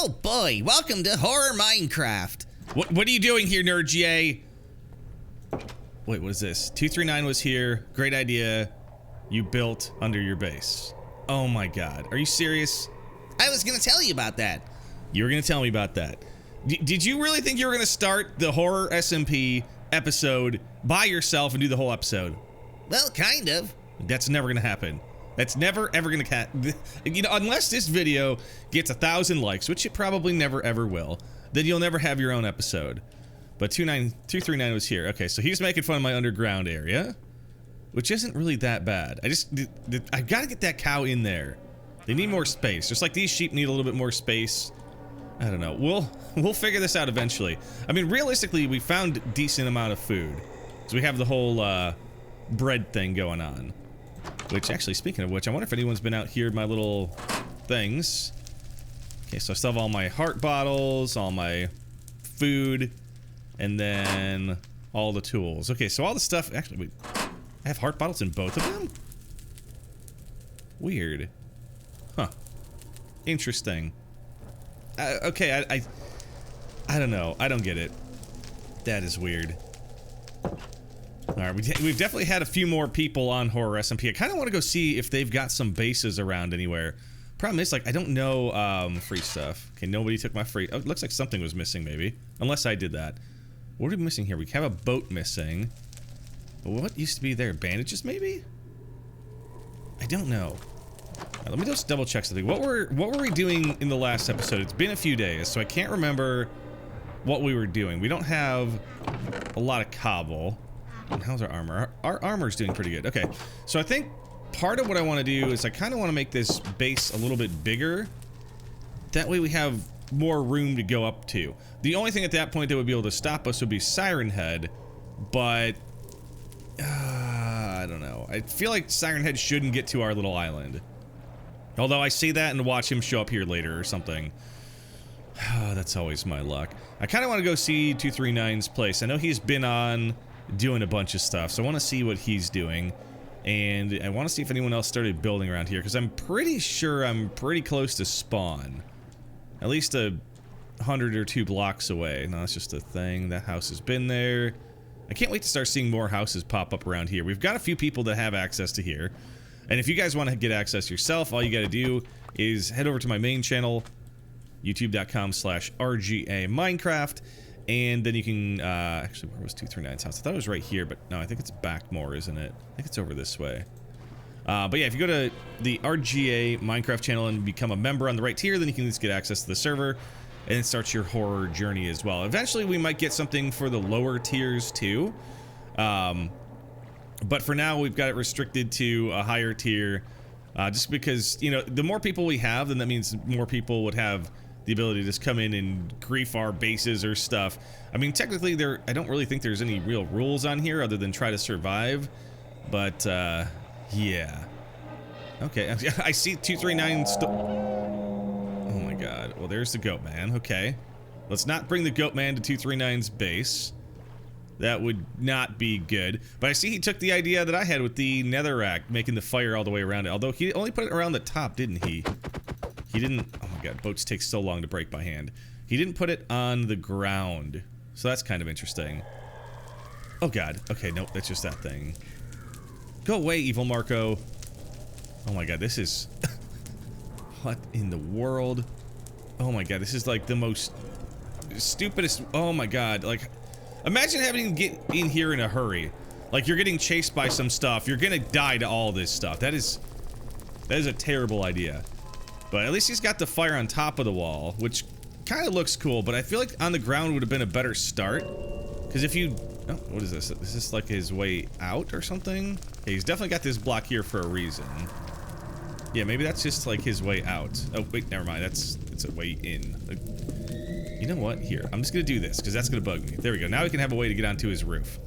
Oh boy, welcome to Horror Minecraft. What are you doing here, NerdGA? Wait, what is this? 239 was here. Great idea. You built under your base. Oh my god. Are you serious? I was gonna tell you about that. You were gonna tell me about that. Did you really think you were gonna start the Horror SMP episode by yourself and do the whole episode? Well, kind of. That's never gonna happen. That's never ever gonna you know, unless this video gets 1,000 likes, which it probably never ever will, then you'll never have your own episode. But 239 was here. Okay, so he's making fun of my underground area, which isn't really that bad. I've got to get that cow in there. They need more space, just like these sheep need a little bit more space. I don't know. We'll figure this out eventually. I mean, realistically, we found a decent amount of food, so we have the whole bread thing going on. Which, actually, speaking of which, I wonder if anyone's been out here, my little things. Okay, so I still have all my heart bottles, all my food, and then all the tools. Okay, so all the stuff, actually, wait, I have heart bottles in both of them? Weird. Huh. Interesting. Okay, I don't know. I don't get it. That is weird. Alright, we've definitely had a few more people on Horror SMP. I kind of want to go see if they've got some bases around anywhere. Problem is, like, I don't know, free stuff. Okay, nobody took my free... Oh, it looks like something was missing, maybe. Unless I did that. What are we missing here? We have a boat missing. What used to be there? Bandages, maybe? I don't know. Right, let me just double check something. What were we doing in the last episode? It's been a few days, so I can't remember what we were doing. We don't have a lot of cobble. And how's our armor? Our armor's doing pretty good. Okay, so I think part of what I want to do is I kind of want to make this base a little bit bigger. That way we have more room to go up to. The only thing at that point that would be able to stop us would be Siren Head, but I don't know. I feel like Siren Head shouldn't get to our little island. Although I say that and watch him show up here later or something. That's always my luck. I kind of want to go see 239's place. I know he's been on doing a bunch of stuff, so I want to see what he's doing, and I want to see if anyone else started building around here, because I'm pretty sure I'm pretty close to spawn, at least 100 or 2 blocks away. No, that's just a thing. That house has been there. I can't wait to start seeing more houses pop up around here. We've got a few people that have access to here, and if you guys want to get access yourself, all you got to do is head over to my main channel, youtube.com/RGA Minecraft. And then you can, actually, where was 239's house? I thought it was right here, but no, I think it's back more, isn't it? I think it's over this way. But yeah, if you go to the RGA Minecraft channel and become a member on the right tier, then you can just get access to the server and start your horror journey as well. Eventually, we might get something for the lower tiers, too. But for now, we've got it restricted to a higher tier, just because, you know, the more people we have, then that means more people would have the ability to just come in and grief our bases or stuff. I mean, technically, I don't really think there's any real rules on here other than try to survive. But, yeah. Okay, I see 239 oh my god. Well, there's the goat man. Okay. Let's not bring the goat man to 239's base. That would not be good. But I see he took the idea that I had with the netherrack, making the fire all the way around it. Although he only put it around the top, didn't he? He didn't... Oh my god, boats take so long to break by hand. He didn't put it on the ground. So that's kind of interesting. Oh god. Okay, nope, that's just that thing. Go away, evil Marco. Oh my god, this is... What in the world? Oh my god, this is like the most stupidest... Oh my god, like... Imagine having to get in here in a hurry. Like, you're getting chased by some stuff. You're gonna die to all this stuff. That is a terrible idea. But at least he's got the fire on top of the wall, which kind of looks cool, but I feel like on the ground would have been a better start. Because if you... Oh, what is this? Is this like his way out or something? Yeah, he's definitely got this block here for a reason. Yeah, maybe that's just like his way out. Oh, wait, never mind. It's a way in. You know what? Here, I'm just going to do this, because that's going to bug me. There we go. Now we can have a way to get onto his roof.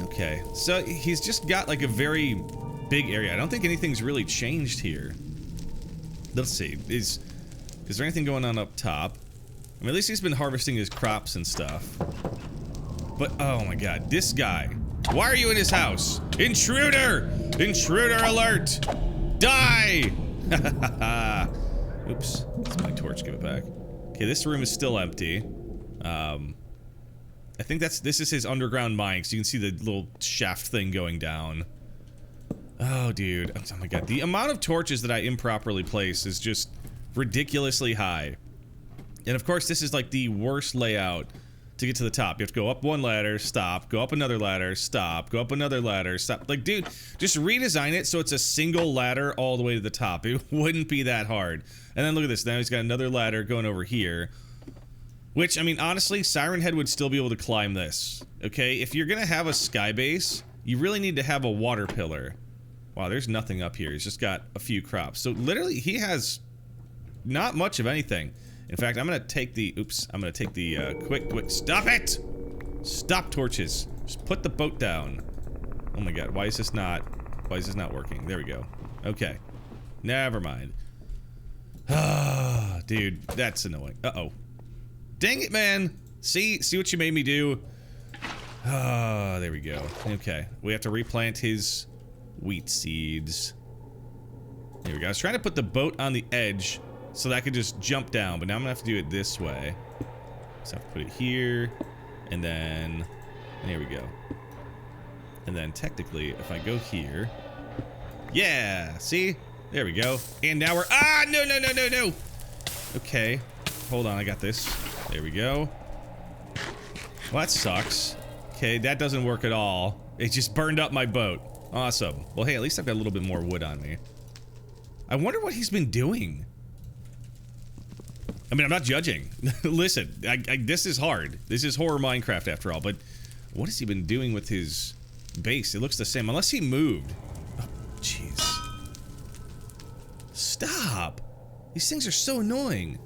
Okay, so he's just got like a very... big area. I don't think anything's really changed here. Let's see. Is there anything going on up top? I mean, at least he's been harvesting his crops and stuff. But, oh my god, this guy. Why are you in his house? Intruder! Intruder alert! Die! Oops. That's my torch. Give it back. Okay, this room is still empty. I think this is his underground mine, so you can see the little shaft thing going down. Oh, dude. Oh my god. The amount of torches that I improperly place is just ridiculously high. And of course, this is like the worst layout to get to the top. You have to go up one ladder, stop, go up another ladder, stop, go up another ladder, stop. Like, dude, just redesign it so it's a single ladder all the way to the top. It wouldn't be that hard. And then look at this. Now he's got another ladder going over here. Which, I mean, honestly, Siren Head would still be able to climb this. Okay? If you're gonna have a sky base, you really need to have a water pillar. Wow, there's nothing up here. He's just got a few crops. So literally, he has not much of anything. In fact, I'm gonna take the, oops, I'm gonna take the quick, stop it! Stop torches. Just put the boat down. Oh my god, why is this not working? There we go. Okay. Never mind. Ah, dude, that's annoying. Uh-oh. Dang it, man! See what you made me do? Ah, there we go. Okay, we have to replant his wheat seeds. There we go. I was trying to put the boat on the edge so that I could just jump down, but now I'm gonna have to do it this way. So I have to put it here, and then there we go. And then technically, if I go here, yeah, see? There we go. And now we're, no. Okay, hold on, I got this. There we go. Well, that sucks. Okay, that doesn't work at all. It just burned up my boat. Awesome. Well, hey, at least I've got a little bit more wood on me. I wonder what he's been doing. I mean, I'm not judging. Listen, this is hard. This is horror Minecraft after all, but what has he been doing with his base? It looks the same, unless he moved. Oh, jeez. Stop. These things are so annoying.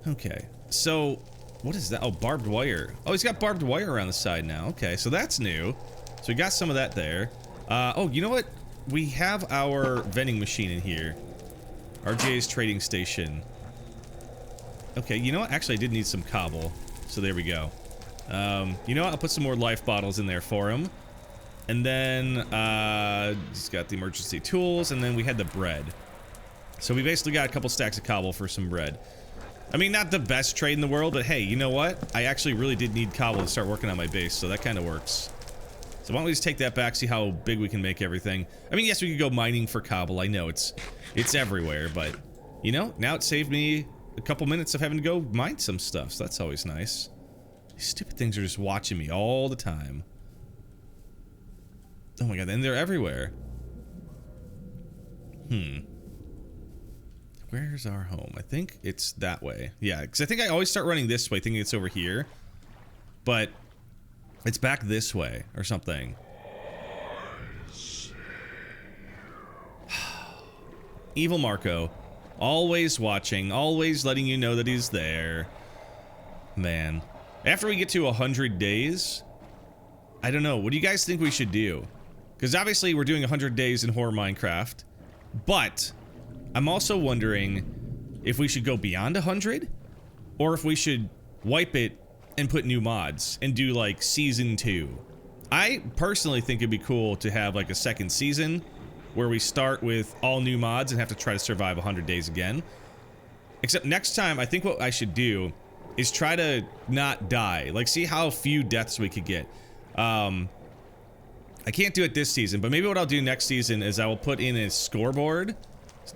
Okay, so what is that? Oh, barbed wire. Oh, he's got barbed wire around the side now. Okay, so that's new. So we got some of that there. Oh, you know what? We have our vending machine in here. RJ's trading station. Okay, you know what? Actually, I did need some cobble. So there we go. You know what? I'll put some more life bottles in there for him. And then, he's got the emergency tools, and then we had the bread. So we basically got a couple stacks of cobble for some bread. I mean, not the best trade in the world, but hey, you know what? I actually really did need cobble to start working on my base, so that kind of works. So why don't we just take that back, see how big we can make everything. I mean, yes, we could go mining for cobble. I know it's everywhere, but, you know, now it saved me a couple minutes of having to go mine some stuff, so that's always nice. These stupid things are just watching me all the time. Oh my god, and they're everywhere. Where's our home? I think it's that way. Yeah, because I think I always start running this way thinking it's over here. But it's back this way or something. Evil Marco. Always watching, always letting you know that he's there. Man. After we get to 100 days, I don't know. What do you guys think we should do? Because obviously we're doing 100 days in Horror Minecraft. But I'm also wondering if we should go beyond 100, or if we should wipe it and put new mods and do like season 2. I personally think it'd be cool to have like a second season where we start with all new mods and have to try to survive 100 days again. Except next time, I think what I should do is try to not die. Like, see how few deaths we could get. I can't do it this season, but maybe what I'll do next season is I will put in a scoreboard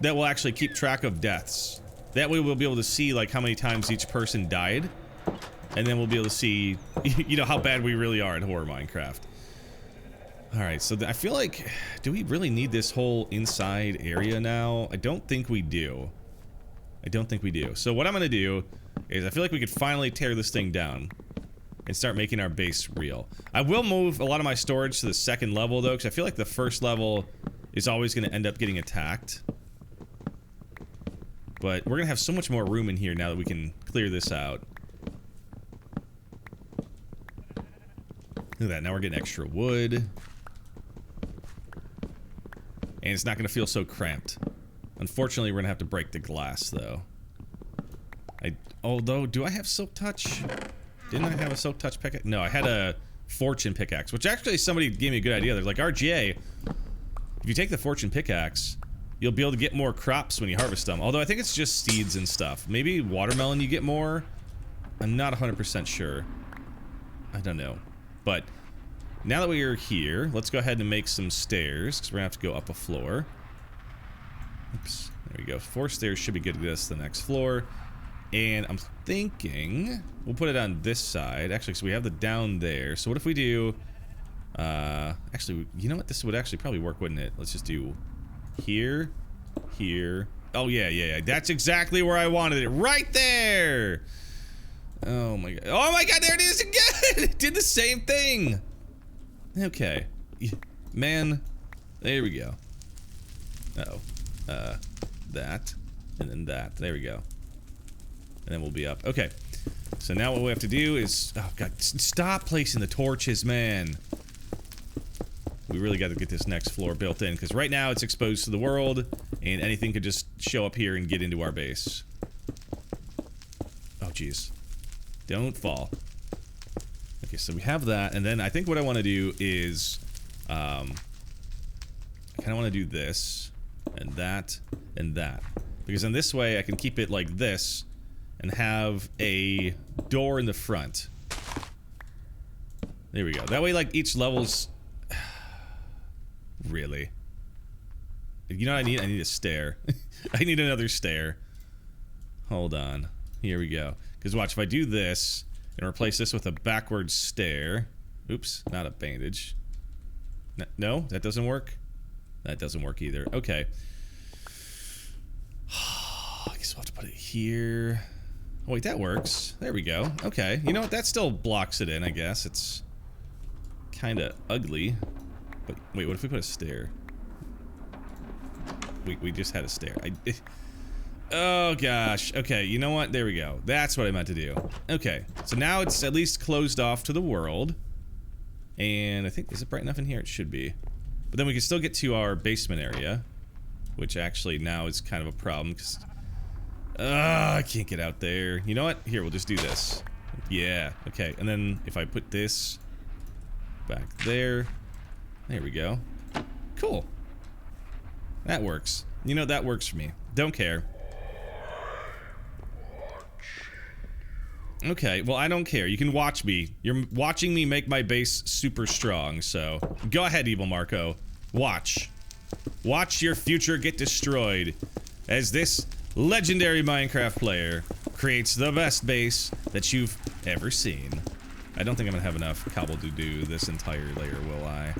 that will actually keep track of deaths. That way we'll be able to see like how many times each person died, and then we'll be able to see, you know, how bad we really are in Horror Minecraft. All right, so I feel like, do we really need this whole inside area now? I don't think we do. I don't think we do. So what I'm gonna do is I feel like we could finally tear this thing down and start making our base real. I will move a lot of my storage to the second level though, because I feel like the first level is always gonna end up getting attacked. But we're gonna have so much more room in here now that we can clear this out. Look at that, now we're getting extra wood. And it's not gonna feel so cramped. Unfortunately, we're gonna have to break the glass though. Although, do I have Silk Touch? Didn't I have a Silk Touch pickaxe? No, I had a Fortune pickaxe, which actually somebody gave me a good idea. They're like, RGA, if you take the Fortune pickaxe, you'll be able to get more crops when you harvest them. Although I think it's just seeds and stuff. Maybe watermelon you get more. I'm not 100% sure. I don't know. But now that we are here, let's go ahead and make some stairs, because we're gonna have to go up a floor. Oops, there we go. 4 stairs should be good to get us to the next floor. And I'm thinking we'll put it on this side. Actually, so we have the down there. So what if we do, actually, you know what? This would actually probably work, wouldn't it? Let's just do here, here. Oh, yeah. That's exactly where I wanted it. Right there. Oh, my God. Oh, my God. There it is again. It did the same thing. Okay. Man. There we go. Uh-oh. That. And then that. There we go. And then we'll be up. Okay. So now what we have to do is... Oh, God. Stop placing the torches, man. We really got to get this next floor built in, because right now it's exposed to the world, and anything could just show up here and get into our base. Oh, jeez. Don't fall. Okay, so we have that, and then I think what I want to do is... I kind of want to do this, and that, and that. Because in this way, I can keep it like this, and have a door in the front. There we go. That way, like, each level's... Really? You know what I need? I need a stair. I need another stair. Hold on. Here we go. Because watch, if I do this, and replace this with a backwards stair... Oops, not a bandage. No, that doesn't work? That doesn't work either. Okay. I guess we'll have to put it here. Oh, wait, that works. There we go. Okay. You know what? That still blocks it in, I guess. It's kind of ugly. But wait, what if we put a stair? We just had a stair. Oh, gosh. Okay, you know what? There we go. That's what I meant to do. Okay, so now it's at least closed off to the world. And I think, is it bright enough in here? It should be. But then we can still get to our basement area, which actually now is kind of a problem, because... I can't get out there. You know what? Here, we'll just do this. Yeah, okay. And then if I put this back there... There we go. Cool. That works. You know, that works for me. Don't care. Okay, well, I don't care. You can watch me. You're watching me make my base super strong, so... Go ahead, Evil Marco. Watch. Watch your future get destroyed as this legendary Minecraft player creates the best base that you've ever seen. I don't think I'm gonna have enough cobble to do this entire layer, will I?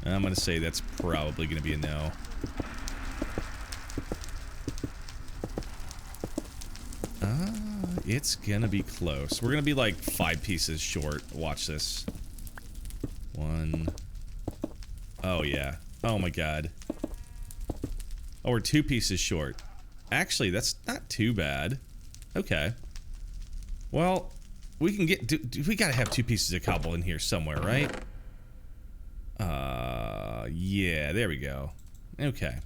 I'm gonna say that's probably gonna be a no. It's gonna be close. We're gonna be like 5 pieces short. Watch this. 1. Oh, yeah. Oh, my God. Oh, we're 2 pieces short. Actually, that's not too bad. Okay. Well, we can get... we gotta have 2 pieces of cobble in here somewhere, right? Yeah, there we go. Okay.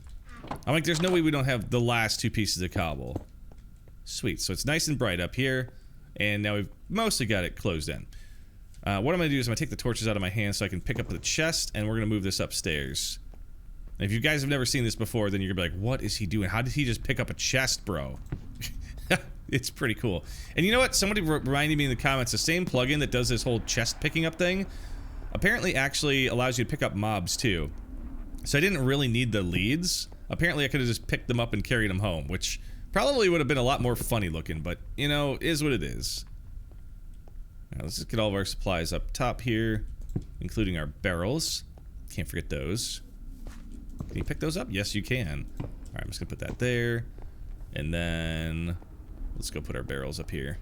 I'm like, there's no way we don't have the last 2 pieces of cobble. Sweet. So it's nice and bright up here, and now we've mostly got it closed in. What I'm going to do is I'm going to take the torches out of my hand so I can pick up the chest, and we're going to move this upstairs. And if you guys have never seen this before, then you're going to be like, what is he doing? How did he just pick up a chest, bro? It's pretty cool. And you know what? Somebody reminded me in the comments, the same plugin that does this whole chest picking up thing apparently actually allows you to pick up mobs too. So I didn't really need the leads. Apparently I could have just picked them up and carried them home, which probably would have been a lot more funny looking, but you know, is what it is. Now let's just get all of our supplies up top here, including our barrels. Can't forget those. Can you pick those up? Yes, you can. Alright, I'm just gonna put that there. And then let's go put our barrels up here.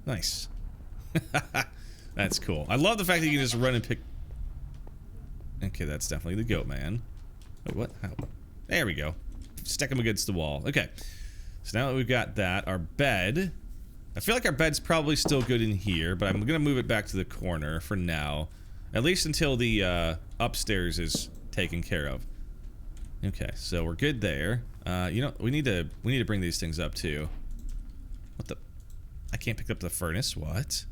Nice. That's cool. I love the fact that you can just run and pick... Okay, that's definitely the goat man. Wait, what? How? There we go. Stack them against the wall. Okay. So now that we've got that, our bed... I feel like our bed's probably still good in here, but I'm gonna move it back to the corner for now. At least until the upstairs is taken care of. Okay, so we're good there. You know, we need to bring these things up too. What the? I can't pick up the furnace. What?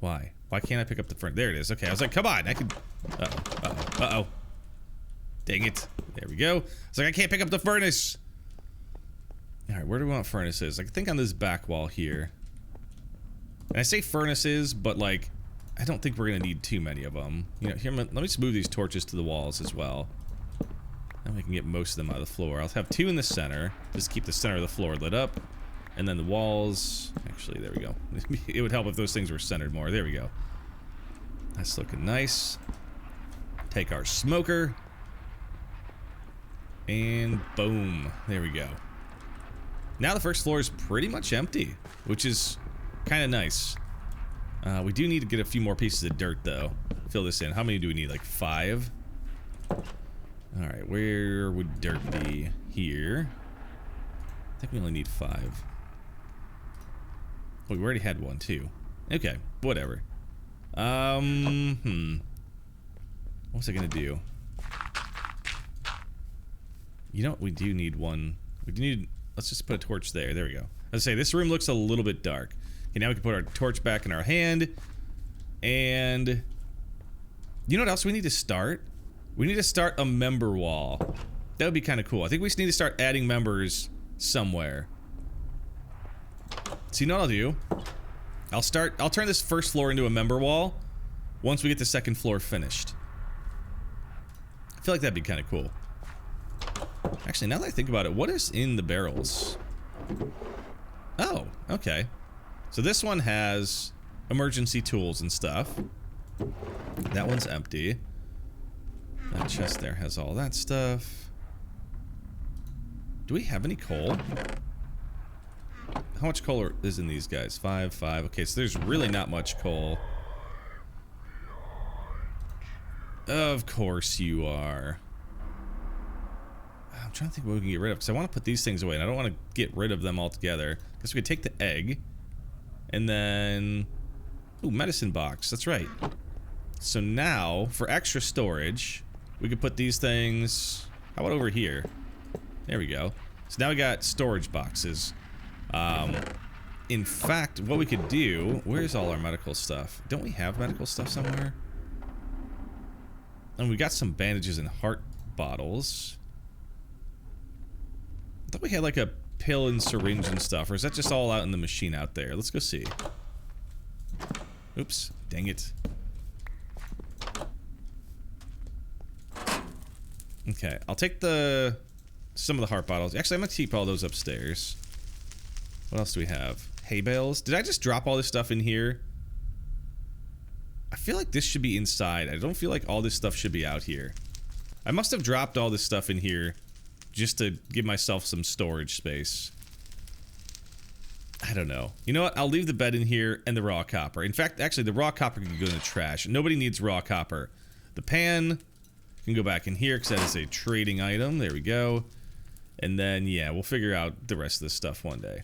Why? Why can't I pick up the furnace? There it is. Okay, I was like, come on, I could. Uh-oh. Uh-oh. Uh-oh. Dang it. There we go. It's like I can't pick up the furnace. All right, where do we want furnaces? I think on this back wall here. And I say furnaces, but like, I don't think we're gonna need too many of them. You know, here, let me just move these torches to the walls as well. Then we can get most of them out of the floor. I'll have 2 in the center. Just keep the center of the floor lit up. And then the walls, actually, there we go. It would help if those things were centered more. There we go. That's looking nice. Take our smoker. And boom. There we go. Now the first floor is pretty much empty, which is kind of nice. We do need to get a few more pieces of dirt, though. Fill this in. How many do we need? Like 5? Alright, where would dirt be? Here. I think we only need 5. Oh, we already had 1, too. Okay, whatever. What was I gonna do? You know what? We do need 1. We do need... Let's just put a torch there. There we go. As I say, this room looks a little bit dark. Okay, now we can put our torch back in our hand. And... You know what else we need to start? We need to start a member wall. That would be kind of cool. I think we just need to start adding members somewhere. So you know what I'll do? I'll turn this first floor into a member wall once we get the second floor finished. I feel like that'd be kind of cool. Actually, now that I think about it, what is in the barrels? Oh, okay. So this one has emergency tools and stuff. That one's empty. That chest there has all that stuff. Do we have any coal? How much coal is in these guys? 5, 5. Okay, so there's really not much coal. Of course you are. I'm trying to think what we can get rid of, because I want to put these things away, and I don't want to get rid of them altogether. I guess we could take the egg, and then... Ooh, medicine box. That's right. So now, for extra storage, we could put these things... How about over here? There we go. So now we got storage boxes. In fact, what we could do... Where's all our medical stuff? Don't we have medical stuff somewhere? And we got some bandages and heart bottles. I thought we had like a pill and syringe and stuff, or is that just all out in the machine out there? Let's go see. Oops, dang it. Okay, I'll take some of the heart bottles. Actually, I'm gonna keep all those upstairs. What else do we have? Hay bales. Did I just drop all this stuff in here? I feel like this should be inside. I don't feel like all this stuff should be out here. I must have dropped all this stuff in here just to give myself some storage space. I don't know. You know what? I'll leave the bed in here and the raw copper. In fact, actually, the raw copper can go in the trash. Nobody needs raw copper. The pan can go back in here because that is a trading item. There we go. And then, yeah, we'll figure out the rest of this stuff one day.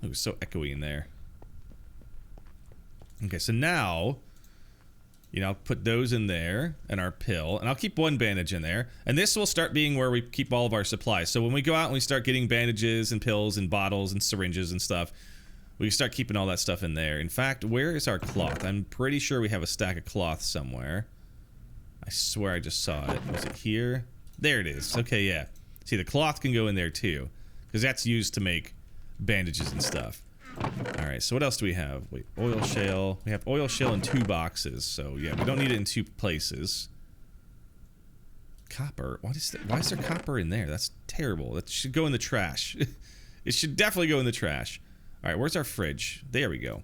It was so echoey in there. Okay, so now, you know, I'll put those in there and our pill, and I'll keep 1 bandage in there. And this will start being where we keep all of our supplies. So when we go out and we start getting bandages and pills and bottles and syringes and stuff, we can start keeping all that stuff in there. In fact, where is our cloth? I'm pretty sure we have a stack of cloth somewhere. I swear I just saw it. Was it here? There it is. Okay, yeah. See, the cloth can go in there too, because that's used to make bandages and stuff. Alright, so what else do we have? Wait, oil shale. We have oil shale in 2 boxes, so yeah, we don't need it in 2 places. Copper? Why is there copper in there? That's terrible. That should go in the trash. It should definitely go in the trash. Alright, where's our fridge? There we go.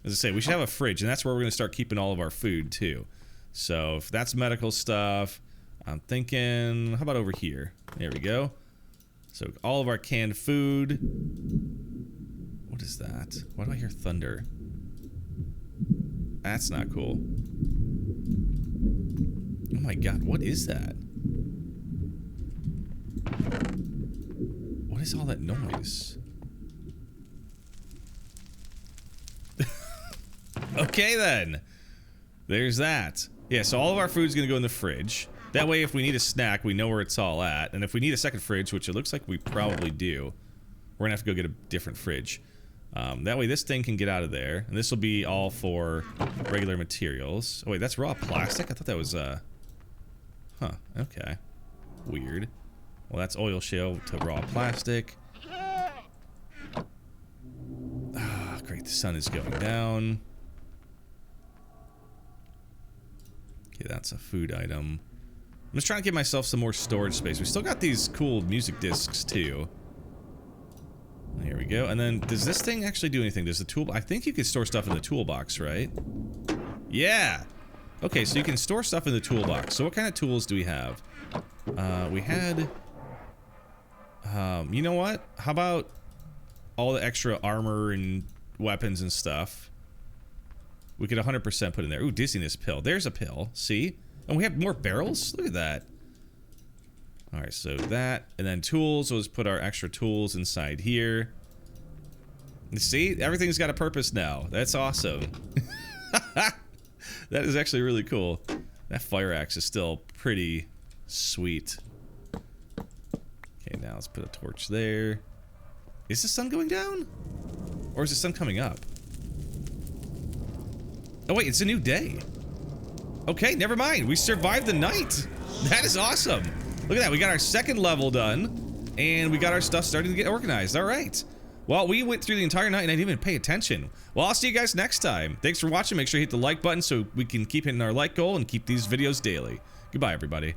As I say, we should have a fridge, and that's where we're going to start keeping all of our food, too. So, if that's medical stuff, I'm thinking... How about over here? There we go. So, all of our canned food... What is that? Why do I hear thunder? That's not cool. Oh my god, what is that? What is all that noise? Okay then. There's that. Yeah, so all of our food's gonna go in the fridge. That way if we need a snack, we know where it's all at. And if we need a second fridge, which it looks like we probably do, we're gonna have to go get a different fridge. That way this thing can get out of there. And this will be all for regular materials. Oh, wait, that's raw plastic? I thought that was, huh, okay. Weird. Well, that's oil shale to raw plastic. Ah, great, the sun is going down. Okay, that's a food item. I'm just trying to give myself some more storage space. We still got these cool music discs, too. Here we go. And then, does this thing actually do anything? Does the tool... I think you can store stuff in the toolbox, right? Yeah! Okay, so you can store stuff in the toolbox. So what kind of tools do we have? We had... you know what? How about all the extra armor and weapons and stuff? We could 100% put in there. Ooh, dizziness pill. There's a pill. See? And we have more barrels? Look at that. Alright, so that. And then tools. Let's put our extra tools inside here. You see? Everything's got a purpose now. That's awesome. That is actually really cool. That fire axe is still pretty sweet. Okay, now let's put a torch there. Is the sun going down? Or is the sun coming up? Oh wait, it's a new day. Okay, never mind. We survived the night. That is awesome. Look at that. We got our second level done. And we got our stuff starting to get organized. All right. Well, we went through the entire night and I didn't even pay attention. Well, I'll see you guys next time. Thanks for watching. Make sure you hit the like button so we can keep hitting our like goal and keep these videos daily. Goodbye, everybody.